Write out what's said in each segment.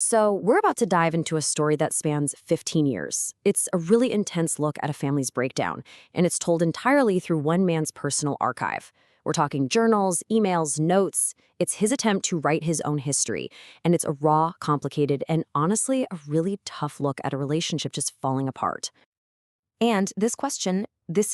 So, we're about to dive into a story that spans 15 years. It's a really intense look at a family's breakdown, and it's told entirely through one man's personal archive. We're talking journals, emails, notes. It's his attempt to write his own history, and it's a raw, complicated, and honestly, a really tough look at a relationship just falling apart. And this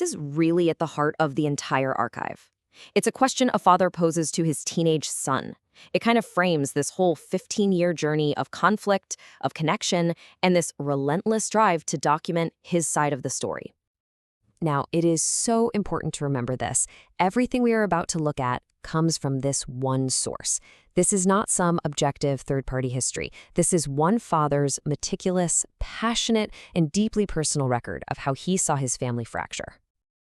is really at the heart of the entire archive. It's a question a father poses to his teenage son. It kind of frames this whole 15-year journey of conflict, of connection, and this relentless drive to document his side of the story. Now, it is so important to remember this. Everything we are about to look at comes from this one source. This is not some objective third-party history. This is one father's meticulous, passionate, and deeply personal record of how he saw his family fracture.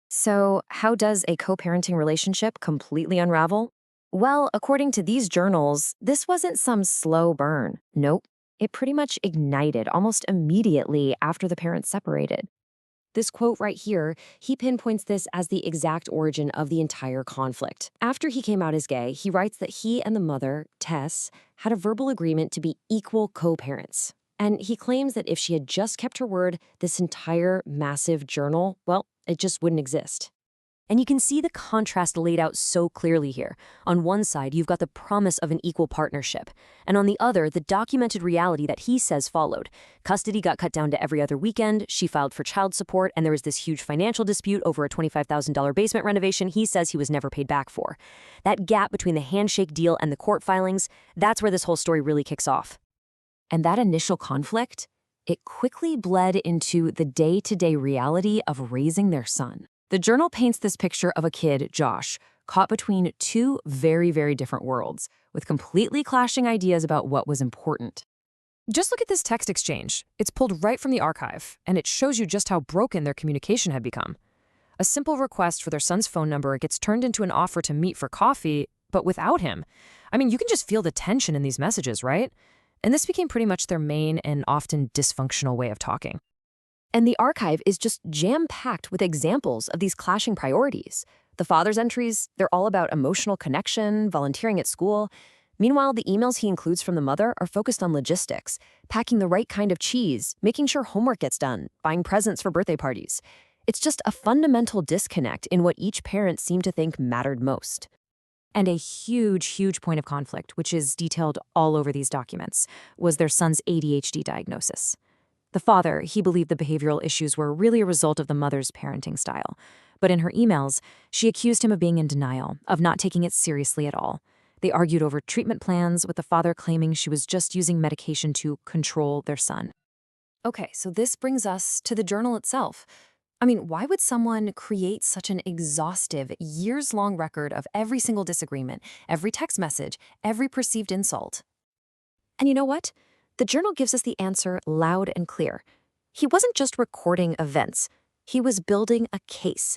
So, how does a co-parenting relationship completely unravel? Well, according to these journals, this wasn't some slow burn. Nope. It pretty much ignited almost immediately after the parents separated. This quote right here, he pinpoints this as the exact origin of the entire conflict. After he came out as gay, he writes that he and the mother, Tess, had a verbal agreement to be equal co-parents. And he claims that if she had just kept her word, this entire massive journal, well, it just wouldn't exist. And you can see the contrast laid out so clearly here. On one side, you've got the promise of an equal partnership, and on the other, the documented reality that he says followed. Custody got cut down to every other weekend, she filed for child support, and there was this huge financial dispute over a $25,000 basement renovation he says he was never paid back for. That gap between the handshake deal and the court filings, that's where this whole story really kicks off. And that initial conflict, it quickly bled into the day-to-day reality of raising their son. The journal paints this picture of a kid, Josh, caught between two very, very different worlds, with completely clashing ideas about what was important. Just look at this text exchange. It's pulled right from the archive, and it shows you just how broken their communication had become. A simple request for their son's phone number gets turned into an offer to meet for coffee, but without him. I mean, you can just feel the tension in these messages, right? And this became pretty much their main and often dysfunctional way of talking. And the archive is just jam-packed with examples of these clashing priorities. The father's entries, they're all about emotional connection, volunteering at school. Meanwhile, the emails he includes from the mother are focused on logistics, packing the right kind of cheese, making sure homework gets done, buying presents for birthday parties. It's just a fundamental disconnect in what each parent seemed to think mattered most. And a huge, huge point of conflict, which is detailed all over these documents, was their son's ADHD diagnosis. The father, he believed the behavioral issues were really a result of the mother's parenting style. But in her emails, she accused him of being in denial, of not taking it seriously at all. They argued over treatment plans, with the father claiming she was just using medication to control their son. Okay, so this brings us to the journal itself. I mean, why would someone create such an exhaustive, years-long record of every single disagreement, every text message, every perceived insult? And you know what? The journal gives us the answer loud and clear. He wasn't just recording events. He was building a case.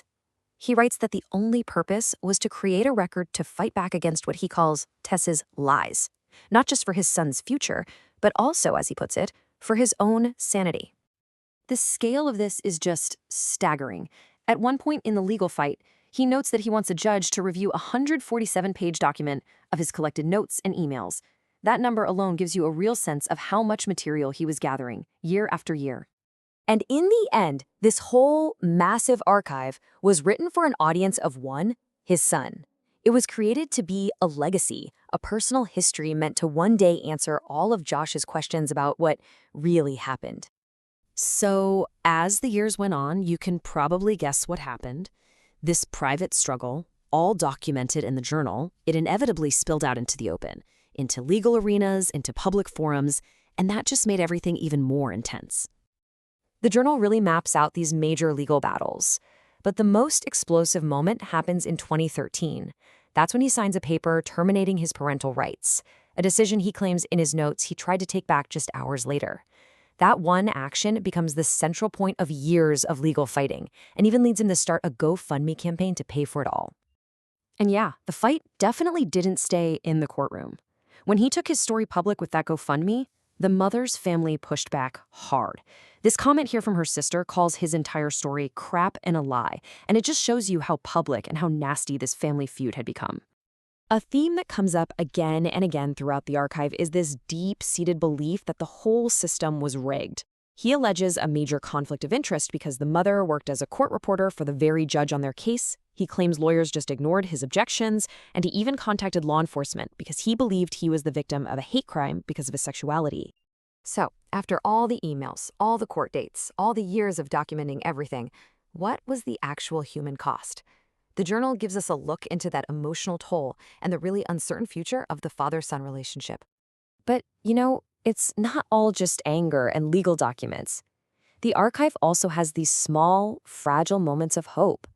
He writes that the only purpose was to create a record to fight back against what he calls Tess's lies, not just for his son's future, but also, as he puts it, for his own sanity. The scale of this is just staggering. At one point in the legal fight, he notes that he wants a judge to review a 147-page document of his collected notes and emails. That number alone gives you a real sense of how much material he was gathering, year after year. And in the end, this whole massive archive was written for an audience of one, his son. It was created to be a legacy, a personal history meant to one day answer all of Josh's questions about what really happened. So, as the years went on, you can probably guess what happened. This private struggle, all documented in the journal, it inevitably spilled out into the open, into legal arenas, into public forums, and that just made everything even more intense. The journal really maps out these major legal battles, but the most explosive moment happens in 2013. That's when he signs a paper terminating his parental rights, a decision he claims in his notes he tried to take back just hours later. That one action becomes the central point of years of legal fighting, and even leads him to start a GoFundMe campaign to pay for it all. And yeah, the fight definitely didn't stay in the courtroom. When he took his story public with that GoFundMe, the mother's family pushed back hard. This comment here from her sister calls his entire story crap and a lie, and it just shows you how public and how nasty this family feud had become. A theme that comes up again and again throughout the archive is this deep-seated belief that the whole system was rigged. He alleges a major conflict of interest because the mother worked as a court reporter for the very judge on their case. He claims lawyers just ignored his objections, and he even contacted law enforcement because he believed he was the victim of a hate crime because of his sexuality. So, after all the emails, all the court dates, all the years of documenting everything, what was the actual human cost? The journal gives us a look into that emotional toll and the really uncertain future of the father-son relationship. But, it's not all just anger and legal documents. The archive also has these small, fragile moments of hope.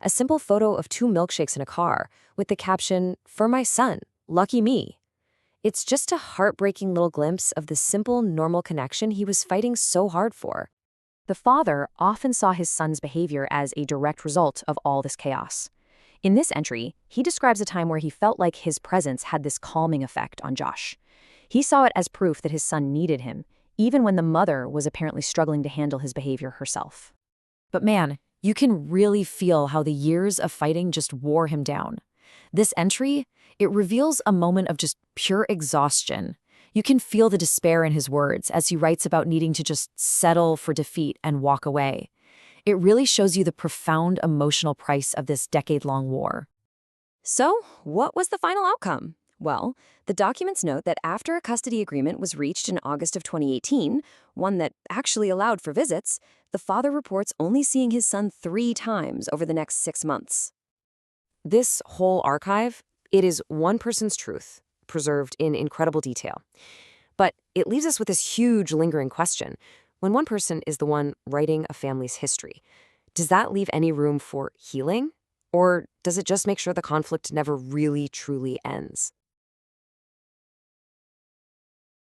A simple photo of 2 milkshakes in a car with the caption, "For my son, lucky me." It's just a heartbreaking little glimpse of the simple, normal connection he was fighting so hard for. The father often saw his son's behavior as a direct result of all this chaos. In this entry, he describes a time where he felt like his presence had this calming effect on Josh. He saw it as proof that his son needed him, even when the mother was apparently struggling to handle his behavior herself. But man, you can really feel how the years of fighting just wore him down. This entry, it reveals a moment of just pure exhaustion. You can feel the despair in his words as he writes about needing to just settle for defeat and walk away. It really shows you the profound emotional price of this decade-long war. So, what was the final outcome? Well, the documents note that after a custody agreement was reached in August of 2018, one that actually allowed for visits, the father reports only seeing his son 3 times over the next 6 months. This whole archive, it is one person's truth, preserved in incredible detail. But it leaves us with this huge lingering question. When one person is the one writing a family's history, does that leave any room for healing? Or does it just make sure the conflict never really, truly ends?